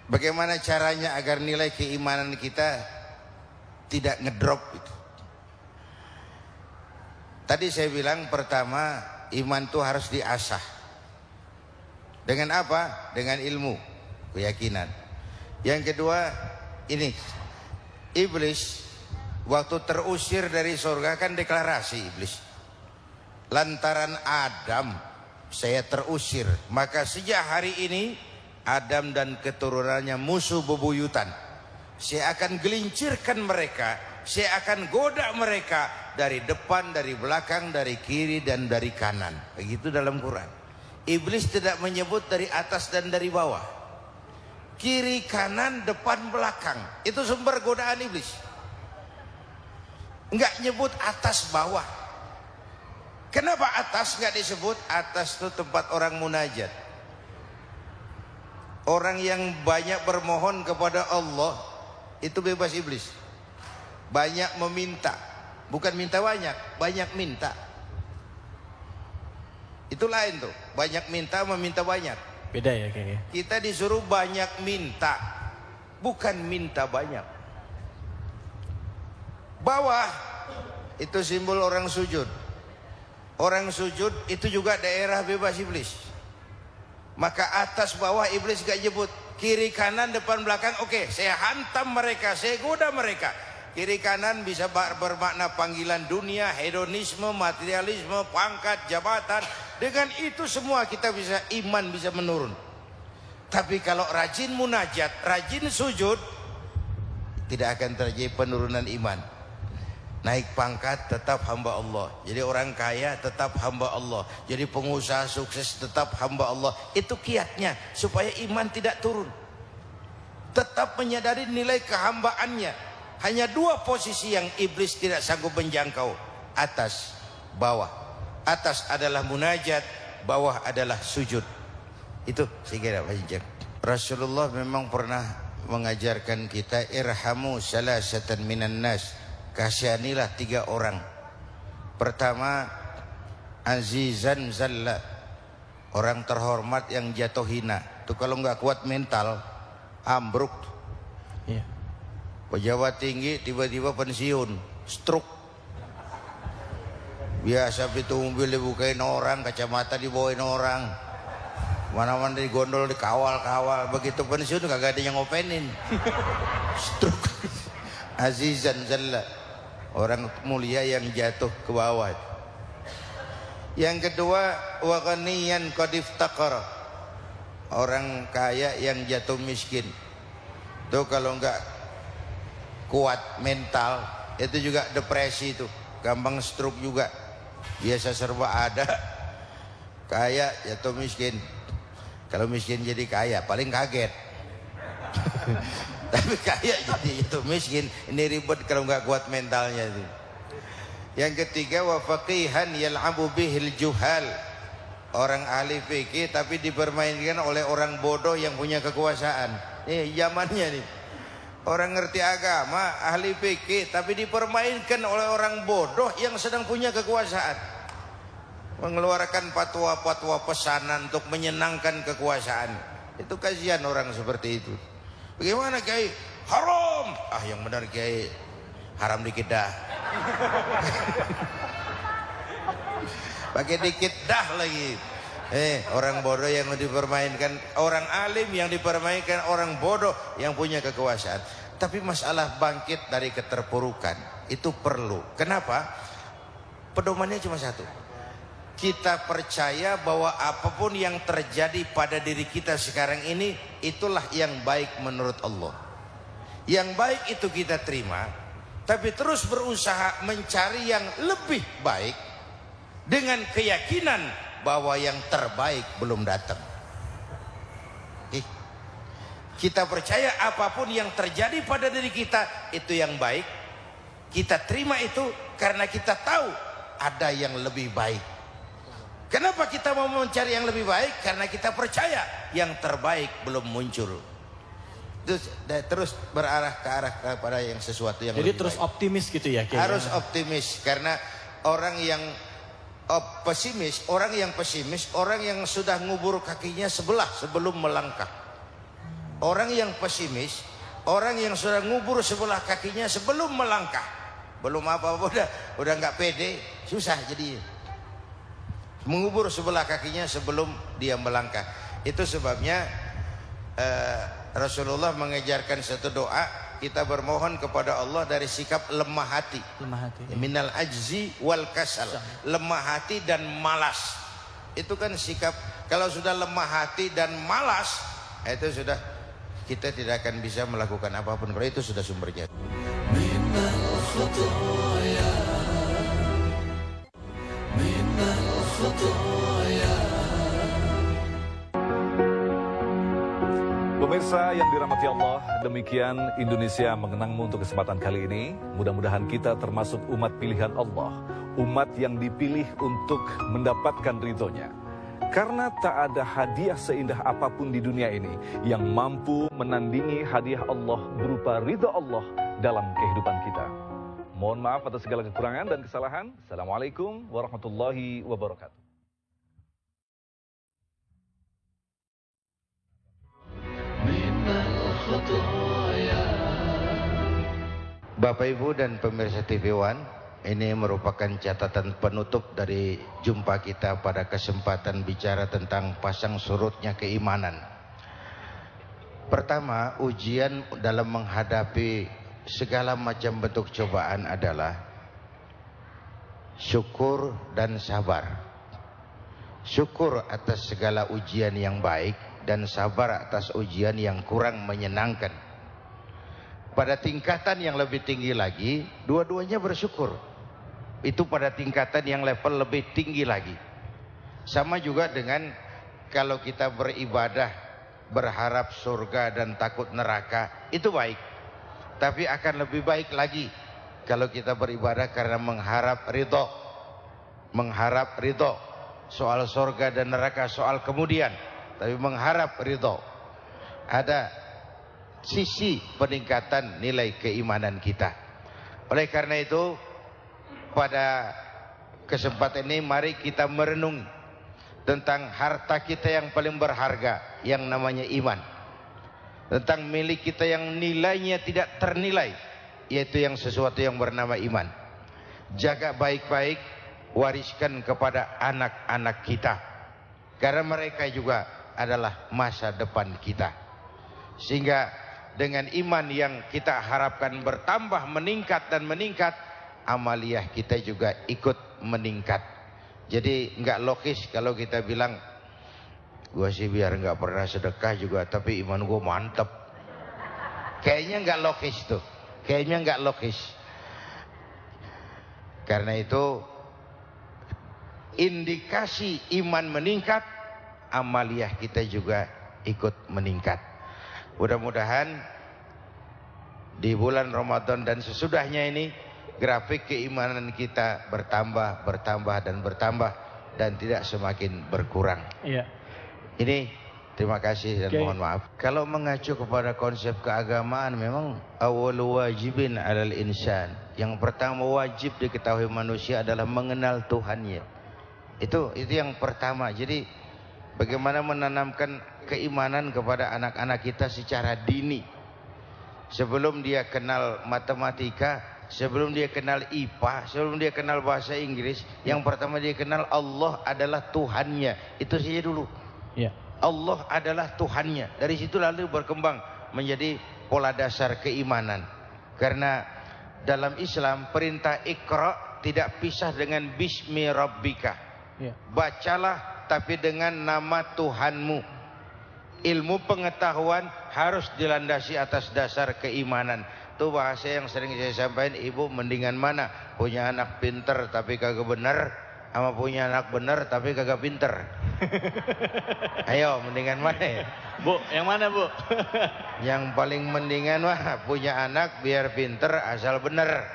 Bagaimana caranya agar nilai keimanan kita tidak ngedrop itu? Tadi saya bilang pertama, iman itu harus diasah. Dengan apa? Dengan ilmu, keyakinan. Yang kedua, ini iblis waktu terusir dari surga kan deklarasi iblis. Lantaran Adam saya terusir, maka sejak hari ini Adam dan keturunannya musuh bebuyutan. Saya akan gelincirkan mereka, saya akan goda mereka dari depan, dari belakang, dari kiri dan dari kanan. Begitu dalam Quran. Iblis tidak menyebut dari atas dan dari bawah. Kiri, kanan, depan, belakang. Itu sumber godaan iblis. Enggak nyebut atas bawah. Kenapa atas enggak disebut? Atas itu tempat orang munajat. Orang yang banyak bermohon kepada Allah itu bebas iblis. Banyak meminta, bukan minta banyak, banyak minta. Itu lain tuh, banyak minta meminta banyak. Beda ya kayaknya. Kita disuruh banyak minta, bukan minta banyak. Bawah itu simbol orang sujud. Orang sujud itu juga daerah bebas iblis. Maka atas bawah iblis gak nyebut. Kiri kanan depan belakang, oke, saya hantam mereka, saya goda mereka. Kiri kanan bisa bermakna panggilan dunia, hedonisme, materialisme, pangkat, jabatan. Dengan itu semua kita bisa, iman bisa menurun. Tapi kalau rajin munajat, rajin sujud, tidak akan terjadi penurunan iman. Naik pangkat tetap hamba Allah. Jadi orang kaya tetap hamba Allah. Jadi pengusaha sukses tetap hamba Allah. Itu kiatnya supaya iman tidak turun. Tetap menyadari nilai kehambaannya. Hanya dua posisi yang iblis tidak sanggup menjangkau. Atas, bawah. Atas adalah munajat, bawah adalah sujud. Itu saya kira Pak Jinjang. Rasulullah memang pernah mengajarkan kita irhamu salasatan minan nas. Kasihanilah 3 orang. Pertama, azizan zalla, orang terhormat yang jatuh hina. Itu kalau nggak kuat mental, ambruk. Iya. Pejabat tinggi tiba-tiba pensiun, stroke. Biasa pintu mobil dibukain orang, kacamata dibawain orang, mana-mana digondol, dikawal-kawal. Begitu pensiun kagak ada yang ngopenin. Stroke. Azizan zalla, orang mulia yang jatuh ke bawah. Yang kedua, wa ghaniyan qad iftaqara, orang kaya yang jatuh miskin. Itu kalau enggak kuat mental, itu juga depresi itu, gampang stroke juga. Biasa serba ada, kaya jatuh miskin. Kalau miskin jadi kaya paling kaget. Tapi kaya jadi itu miskin, ini ribet kalau nggak kuat mentalnya itu. Yang ketiga, wa faqihan yal'abu bihil juhal, orang ahli fikih tapi dipermainkan oleh orang bodoh yang punya kekuasaan. Nih zamannya nih, orang ngerti agama, ahli fikih tapi dipermainkan oleh orang bodoh yang sedang punya kekuasaan, mengeluarkan fatwa-fatwa pesanan untuk menyenangkan kekuasaan. Itu kasihan orang seperti itu. Bagaimana Kiai? Haram. Ah yang benar Kiai, haram dikit dah. Pakai dikit dah lagi. Orang bodoh yang dipermainkan, orang alim yang dipermainkan orang bodoh yang punya kekuasaan. Tapi masalah bangkit dari keterpurukan itu perlu. Kenapa? Pedomannya cuma satu. Kita percaya bahwa apapun yang terjadi pada diri kita sekarang ini, itulah yang baik menurut Allah. Yang baik itu kita terima, tapi terus berusaha mencari yang lebih baik dengan keyakinan bahwa yang terbaik belum datang. Kita percaya apapun yang terjadi pada diri kita itu yang baik. Kita terima itu karena kita tahu ada yang lebih baik. Kenapa kita mau mencari yang lebih baik? Karena kita percaya yang terbaik belum muncul. Terus berarah ke arah kepada yang sesuatu yang jadi lebih terus baik. Optimis gitu ya kayaknya. Harus optimis, karena orang yang pesimis, orang yang sudah ngubur kakinya sebelah sebelum melangkah. Orang yang pesimis, orang yang sudah ngubur sebelah kakinya sebelum melangkah, belum apa-apa udah nggak pede, susah jadinya. Mengubur sebelah kakinya sebelum dia melangkah. Itu sebabnya Rasulullah mengajarkan satu doa, kita bermohon kepada Allah dari sikap lemah hati. Minal ajzi wal kasal. Lemah hati dan malas. Itu kan sikap, kalau sudah lemah hati dan malas, itu sudah kita tidak akan bisa melakukan apapun. Kalau itu sudah sumbernya. Pemirsa yang dirahmati Allah, demikian Indonesia Mengenangmu untuk kesempatan kali ini. Mudah-mudahan kita termasuk umat pilihan Allah, umat yang dipilih untuk mendapatkan ridhonya. Karena tak ada hadiah seindah apapun di dunia ini yang mampu menandingi hadiah Allah berupa ridha Allah dalam kehidupan kita. Mohon maaf atas segala kekurangan dan kesalahan. Assalamualaikum warahmatullahi wabarakatuh. Bapak Ibu dan pemirsa TV One, ini merupakan catatan penutup dari jumpa kita pada kesempatan bicara tentang pasang surutnya keimanan. Pertama, ujian dalam menghadapi segala macam bentuk cobaan adalah syukur dan sabar. Syukur atas segala ujian yang baik dan sabar atas ujian yang kurang menyenangkan. Pada tingkatan yang lebih tinggi lagi, dua-duanya bersyukur. Itu pada tingkatan yang level lebih tinggi lagi. Sama juga dengan kalau kita beribadah berharap surga dan takut neraka, itu baik. Tapi akan lebih baik lagi kalau kita beribadah karena mengharap ridho. Mengharap ridho. Soal surga dan neraka soal kemudian, tapi mengharap ridho. Ada sisi peningkatan nilai keimanan kita. Oleh karena itu, pada kesempatan ini mari kita merenung tentang harta kita yang paling berharga, yang namanya iman. Tentang milik kita yang nilainya tidak ternilai, yaitu yang sesuatu yang bernama iman. Jaga baik-baik, wariskan kepada anak-anak kita, karena mereka juga adalah masa depan kita. Sehingga dengan iman yang kita harapkan bertambah, meningkat dan meningkat, amaliyah kita juga ikut meningkat. Jadi nggak logis kalau kita bilang, gua sih biar nggak pernah sedekah juga tapi iman gua mantep. Kayaknya nggak logis tuh, kayaknya nggak logis. Karena itu indikasi iman meningkat, amaliyah kita juga ikut meningkat. Mudah-mudahan di bulan Ramadan dan sesudahnya ini grafik keimanan kita bertambah, bertambah dan bertambah, dan tidak semakin berkurang. Iya. Ini terima kasih dan mohon maaf. Kalau mengacu kepada konsep keagamaan, memang awal wajibin alal insan, yang pertama wajib diketahui manusia adalah mengenal Tuhannya. Itu yang pertama. Jadi bagaimana menanamkan keimanan kepada anak-anak kita secara dini. Sebelum dia kenal matematika, sebelum dia kenal IPA, sebelum dia kenal bahasa Inggris, yang pertama dia kenal Allah adalah Tuhannya. Itu saja dulu. Ya. Allah adalah Tuhannya. Dari situ lalu berkembang menjadi pola dasar keimanan. Karena dalam Islam perintah Iqra tidak pisah dengan Bismi Rabbika. Ya. Bacalah tapi dengan nama Tuhanmu. Ilmu pengetahuan harus dilandasi atas dasar keimanan. Itu bahasa yang sering saya sampaikan, ibu mendingan mana? Punya anak pinter tapi kagak bener, sama punya anak bener tapi kagak pinter? Ayo, mendingan mana ya? Bu, yang mana bu? Yang paling mendingan mah punya anak biar pinter asal bener.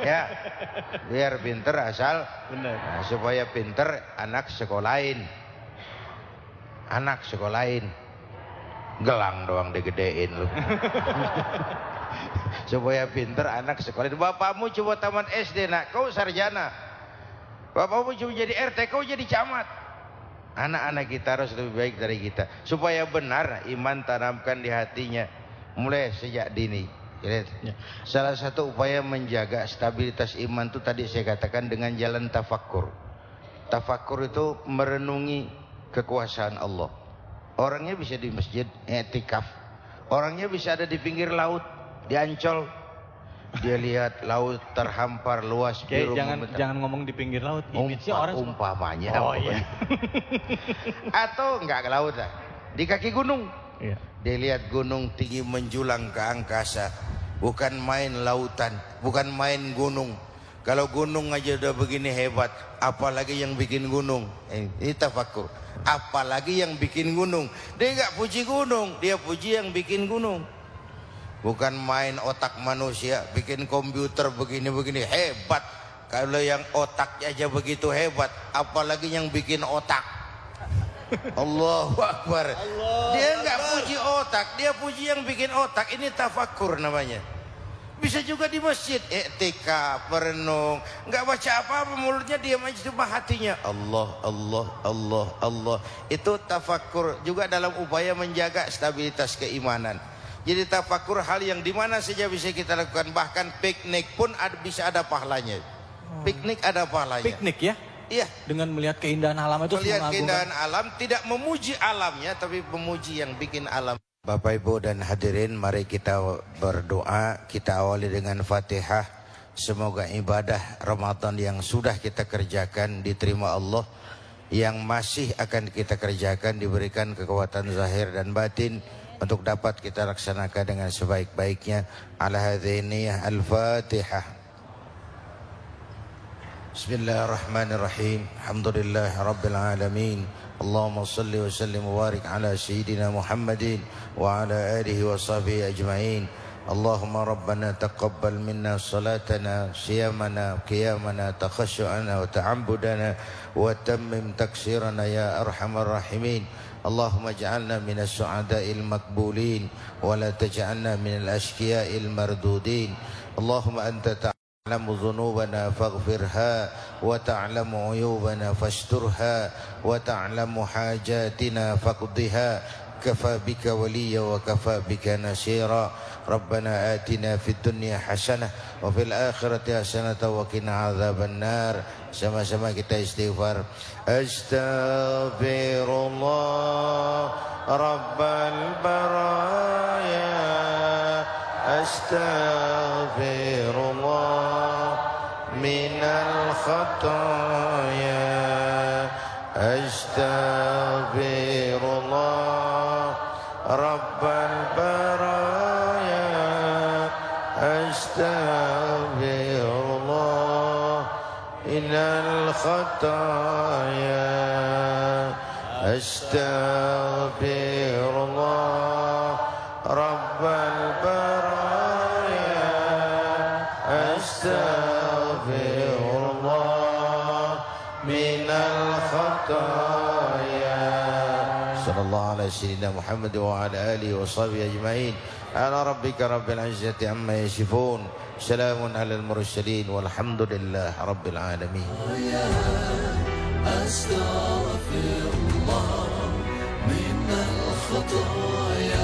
Ya, biar pinter asal bener. Nah, supaya pinter anak sekolahin. Anak sekolahin. Gelang doang digedein lu. Supaya pinter anak sekolahin. Bapakmu coba tamat SD nak, kau sarjana. Bapakmu cuma jadi RT, kau jadi camat. Anak-anak kita harus lebih baik dari kita. Supaya benar iman tanamkan di hatinya. Mulai sejak dini. Ya. Salah satu upaya menjaga stabilitas iman itu tadi saya katakan dengan jalan tafakkur. Tafakkur itu merenungi kekuasaan Allah. Orangnya bisa di masjid, i'tikaf. Orangnya bisa ada di pinggir laut, di Ancol. Dia lihat laut terhampar luas biru. Jangan ngomong di pinggir laut. Image-nya orang umpamanya. Oh iya. Atau enggak ke laut lah. Di kaki gunung. Iya. Dia lihat gunung tinggi menjulang ke angkasa. Bukan main lautan, bukan main gunung. Kalau gunung aja udah begini hebat, apalagi yang bikin gunung. Ini tafakkur. Apalagi yang bikin gunung. Dia enggak puji gunung, dia puji yang bikin gunung. Bukan main otak manusia, bikin komputer begini-begini hebat. Kalau yang otaknya aja begitu hebat, apalagi yang bikin otak. Allahu Akbar. Dia enggak puji otak, dia puji yang bikin otak. Ini tafakkur namanya. Bisa juga di masjid, i'tikaf, merenung, enggak baca apa-apa, mulutnya diam aja, cuma hatinya Allah, Allah, Allah, Allah. Itu tafakkur juga dalam upaya menjaga stabilitas keimanan. Jadi tafakkur hal yang dimana saja bisa kita lakukan. Bahkan piknik pun bisa ada pahalanya. Piknik ada pahalanya. Piknik ya? Iya. Dengan melihat keindahan alam itu. Melihat keindahan alam, tidak memuji alamnya, tapi memuji yang bikin alam. Bapak Ibu dan hadirin, mari kita berdoa. Kita awali dengan Fatihah. Semoga ibadah Ramadan yang sudah kita kerjakan diterima Allah. Yang masih akan kita kerjakan diberikan kekuatan zahir dan batin untuk dapat kita laksanakan dengan sebaik-baiknya. Ala hadziniyah al-Fatihah. Bismillahirrahmanirrahim. Alhamdulillah rabbil alamin. Allahumma salli wa sallim wa barik ala sayyidina Muhammadin wa ala alihi wa sahbihi ajma'in. Allahumma rabbana taqabbal minna salatana, siyamana, qiyamana, takhashu'ana wa ta'ambudana wa tammim taksirana ya arhamar rahimin. اللهم اجعلنا من السعداء المقبولين ولا تجعلنا من الأشقياء المردودين. اللهم أنت تعلم ذنوبنا فاغفرها وتعلم عيوبنا فاسترها وتعلم حاجاتنا فاقضها. كفى بك وليا وكفى بك نصيرا. ربنا آتنا في الدنيا حسنة وفي الآخرة حسنة وقنا عذاب النار. Sama-sama kita istighfar. Astaghfirullah Rabbal baraya. Astaghfirullah minal khataya. Astaghfirullah Rabbal baraya. Astaghfirullah minal khataya. Astaghfirullah Rabbal baraya. Astaghfirullah minal khataya. Sallallahu ala sayyidina Muhammad wa ala alihi wa sahbihi ajma'in. Ala rabbika rabbil izzati amma yasifun. Salamun alal mursalin walhamdulillah rabbil alamin. Astaghfirullah minal khataya.